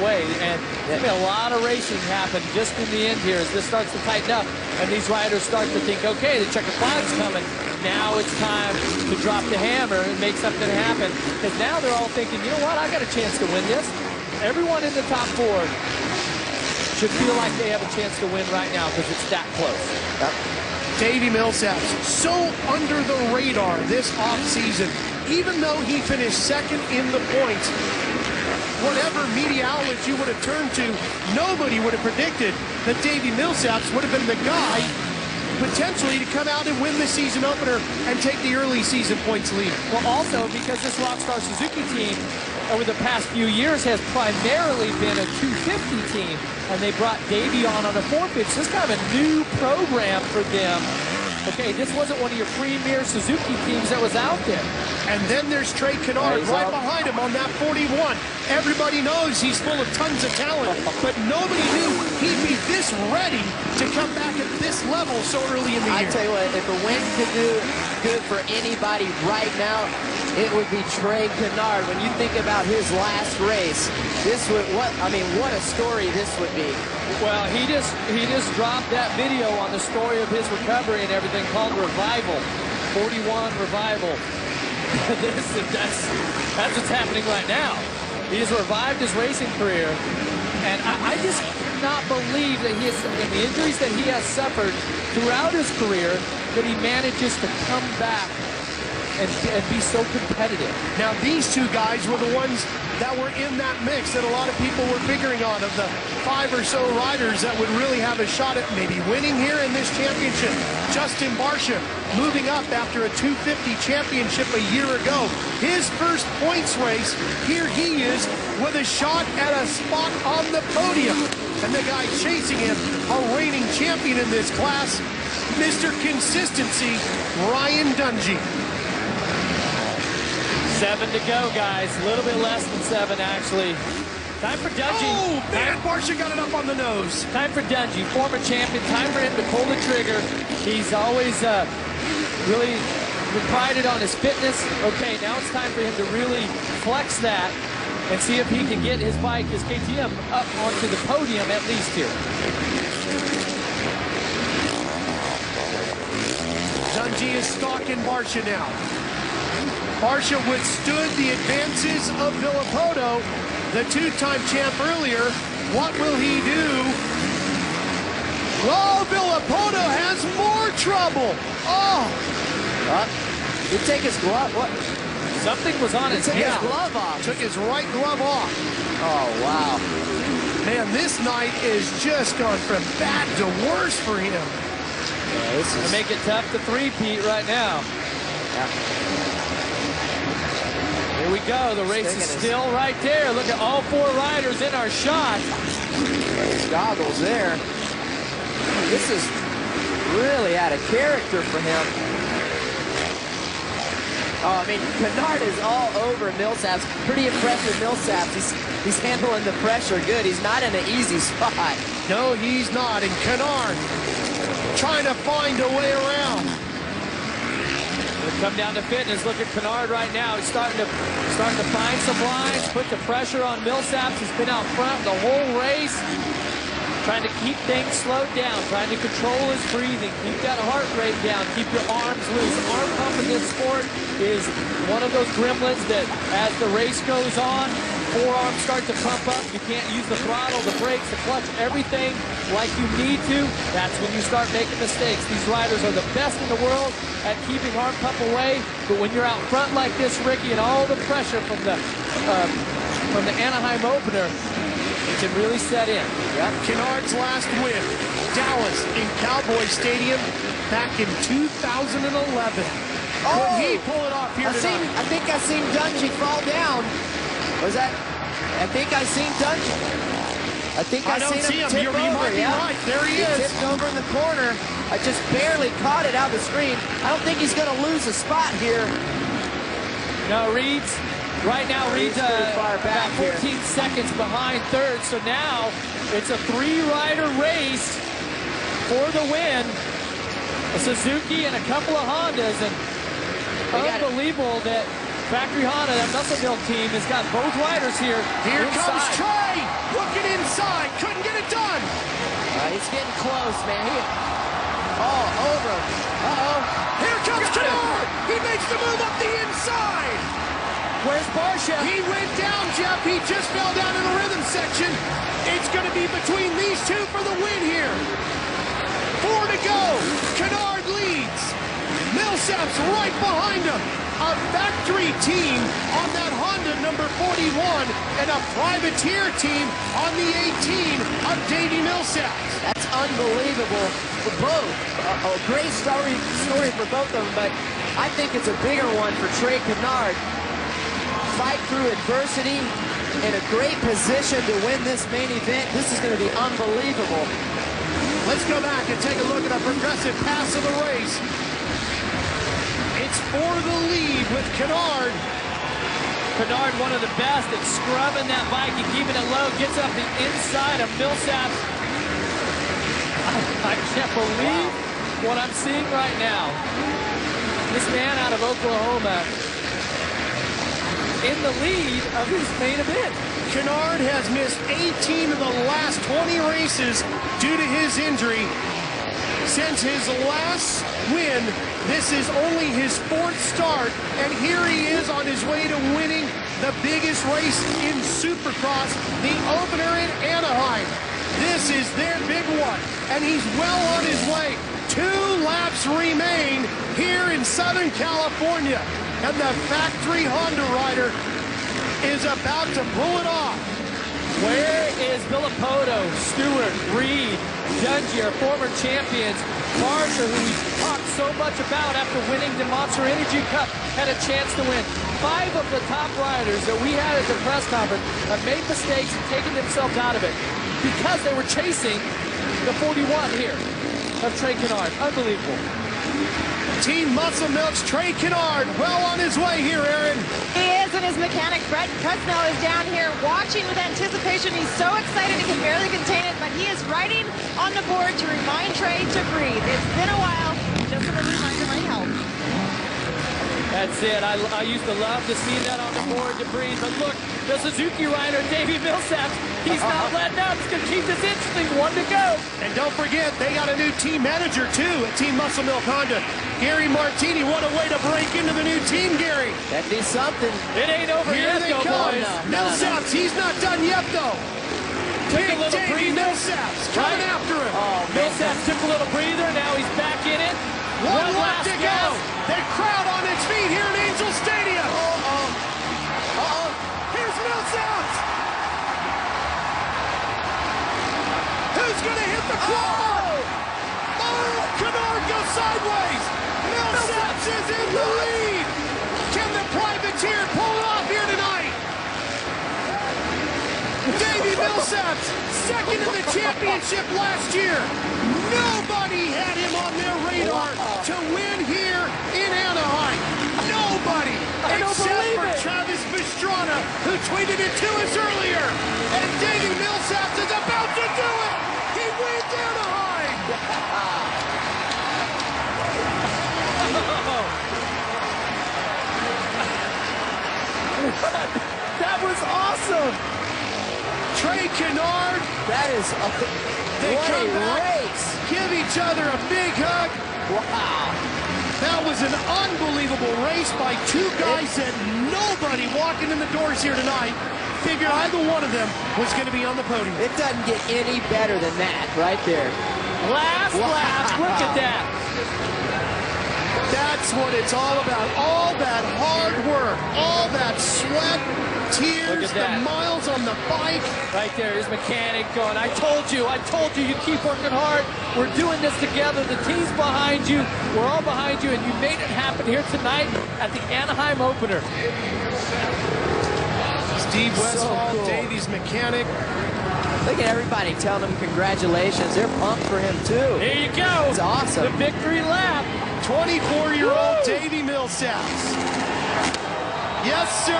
way. And there's gonna be a lot of racing happen just in the end here as this starts to tighten up. And these riders start to think, okay, the checkered flag's coming. Now it's time to drop the hammer and make something happen. Because now they're all thinking, you know what, I got a chance to win this. Everyone in the top 4 should feel like they have a chance to win right now because it's that close. Yep. Davey Millsaps, so under the radar this offseason, even though he finished second in the points. Whatever media outlets you would have turned to, nobody would have predicted that Davey Millsaps would have been the guy potentially to come out and win the season opener and take the early season points lead. Well, also because this Rockstar Suzuki team over the past few years has primarily been a 250 team, and they brought Davey on a 450. So this is kind of a new program for them. Okay, this wasn't one of your premier Suzuki teams that was out there. And then there's Trey Kennard right behind him on that 41. Everybody knows he's full of tons of talent, but nobody knew he'd be this ready to come back at this level so early in the year. I tell you what, if a win could do good for anybody right now, it would be Trey Kennard. When you think about his last race, this would, what a story this would be. Well, he just dropped that video on the story of his recovery and everything called Revival, 41 Revival. That's what's happening right now. He has revived his racing career, and I just cannot believe that he has, in the injuries that he has suffered throughout his career, that he manages to come back and be so competitive. Now, these two guys were the ones that were in that mix that a lot of people were figuring on, of the 5 or so riders that would really have a shot at maybe winning here in this championship. Justin Barcia moving up after a 250 championship a year ago. His first points race, here he is with a shot at a spot on the podium. And the guy chasing him, a reigning champion in this class, Mr. Consistency, Ryan Dungey. 7 to go, guys. A little bit less than 7, actually. Time for Dungey. Oh, man, Barcia got it up on the nose. Time for Dungey, former champion. Time for him to pull the trigger. He's always really prided on his fitness. Okay, now it's time for him to really flex that and see if he can get his bike, his KTM, up onto the podium at least here. Dungey is stalking Barcia now. Barcia withstood the advances of Villapoto, the 2-time champ earlier. What will he do? Oh, Villapoto has more trouble. Oh. He took his glove. What? Something was on his hand. His glove off. Took his right glove off. Oh, wow. Man, this night is just gone from bad to worse for him. Yeah, this is make it tough to three-peat right now. Yeah. Here we go. The race is still right there. Look at all 4 riders in our shot. His goggles there. This is really out of character for him. Oh, I mean, Kennard is all over Millsaps. Pretty impressive Millsaps. He's handling the pressure good. He's not in an easy spot. No, he's not. And Kennard trying to find a way around. We'll come down to fitness. Look at Kennard right now. He's starting to find some lines, put the pressure on Millsaps. He's been out front the whole race, trying to keep things slowed down, trying to control his breathing, keep that heart rate down, keep your arms loose. Arm pump in this sport is one of those gremlins that as the race goes on, forearms start to pump up. You can't use the throttle, the brakes, the clutch, everything like you need to. That's when you start making mistakes. These riders are the best in the world at keeping arm pump away, but when you're out front like this, Ricky, and all the pressure from the Anaheim opener, it can really set in. Yep. Kennard's last win, Dallas in Cowboy Stadium back in 2011. Could he pull it off here tonight? I think I seen Dungey fall down. Was that? I think I seen Dungey. I think I seen him tip over. Might be right. There he is. Tipped over in the corner. I just barely caught it out of the screen. I don't think he's going to lose a spot here. No, Reed's right now. Reed's about 14 seconds behind third. So now it's a 3-rider race for the win. A Suzuki and a couple of Hondas, and unbelievable that Factory Honda, that Muscle Milk team, has got both riders here. Here comes Trey. close, man. All over him. Uh-oh. Here comes Canard. He makes the move up the inside. Where's Barsha? He went down, Jeff. He just fell down in the rhythm section. It's going to be between these two for the win here. 4 to go. Canard leads. Millsap's right behind him. A factory team on that Honda number 41 and a privateer team on the 18 of Davey Millsaps. That's unbelievable for both. A great story for both of them, but I think it's a bigger one for Trey Canard. Fight through adversity in a great position to win this main event. This is going to be unbelievable. Let's go back and take a look at a progressive pass of the race. It's for the lead with Canard. Canard, one of the best at scrubbing that bike and keeping it low, gets up the inside of Millsaps. I can't believe what I'm seeing right now. This man out of Oklahoma in the lead of his main event. Canard has missed 18 of the last 20 races due to his injury. Since his last win, this is only his 4th start, and here he is on his way to winning the biggest race in Supercross, the opener in Anaheim. This is their big one, and he's well on his way. 2 laps remain here in Southern California, and the factory Honda rider is about to pull it off. Where is Villapoto, Stewart, Reed, Dungy, our former champions? Barsha, who we talked so much about after winning the Monster Energy Cup, had a chance to win. 5 of the top riders that we had at the press conference have made mistakes and taken themselves out of it because they were chasing the 41 here of Trey Canard. Unbelievable. Team Muscle Milk's Trey Canard well on his way here, Aaron. He is, and his mechanic, Brett Cusnell, is down here watching with anticipation. He's so excited he can barely contain it, but he is writing on the board to remind Trey to breathe. It's been a while. Just a reminder might help. That's it. I used to love to see that on the board to breathe. But look, the Suzuki rider, Davey Millsaps, he's not letting up. He's going to keep this interesting. 1 to go. And don't forget, they got a new team manager, too, at Team Muscle Milk Honda. Gary Martini, what a way to break into the new team, Gary. That'd be something. It ain't over Here yet, they though, come. boys. Millsaps, he's not done yet, though. Took Big a little Davey breather. Millsaps coming Right. after him. Oh, Millsaps took a little breather. Now he's back in it. One left last to go. gas. The crowd on its feet here in Angel Stadium. Uh-oh. Here's Millsaps. Who's going to hit the quad? Oh, Canard goes sideways. Millsaps is in the lead. Can the privateer pull it off here tonight? Davey Millsaps, second in the championship last year. Nobody had him on their radar to win here in Anaheim. Nobody, except for Travis Pastrana, who tweeted it to us earlier. And Davey Millsaps is about to do it. He wins Anaheim. That was awesome. Trey Canard. That is They what come a back, race. give each other a big hug. Wow. That was an unbelievable race by 2 guys that nobody walking in the doors here tonight figured either one of them was going to be on the podium. It doesn't get any better than that right there. Last lap. Look at that. That's what it's all about. All that hard work, all that sweat, tears, the that. miles on the bike. Right there, his mechanic going, I told you, you keep working hard. We're doing this together. The team's behind you. We're all behind you, and you made it happen here tonight at the Anaheim opener. Steve Westphal, cool. Davey's mechanic. Look at everybody telling him congratulations. They're pumped for him, too. Here you go. It's awesome. The victory lap. 24-year-old Davey Millsaps. Yes, sir.